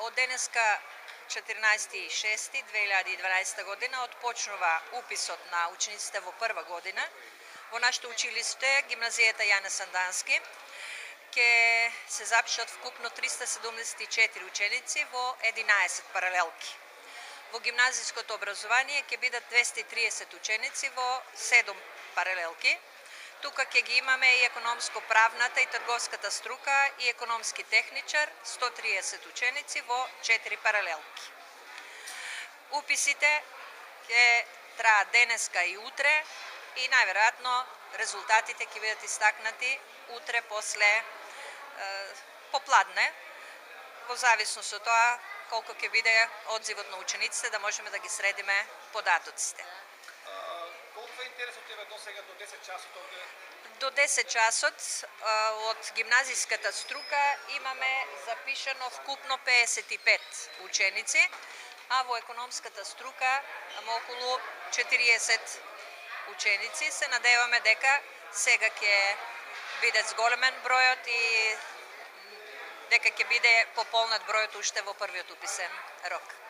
Од денеска 14.6.2012 година отпочнува уписот на учениците во прва година. Во нашето училиште, гимназијата Јане Сандански, ќе се запишат вкупно 374 ученици во 11 паралелки. Во гимназиското образование ќе бидат 230 ученици во 7 паралелки. Тука ќе ги имаме и економско-правната и трговската струка и економски техничар, 130 ученици во 4 паралелки. Уписите ќе траат денеска и утре и најверојатно резултатите ќе бидат истакнати утре после попладне, во зависност од тоа колку ќе биде одзивот на учениците, да можеме да ги средиме податоците. Колку е интересот тебе досега до 10 часот овде? До 10 часот од гимназиската струка имаме запишано вкупно 55 ученици, а во економската струка околу 40 ученици. Се надеваме дека сега ќе биде зголемен бројот и дека ќе биде пополнат бројот уште во првиот уписен рок.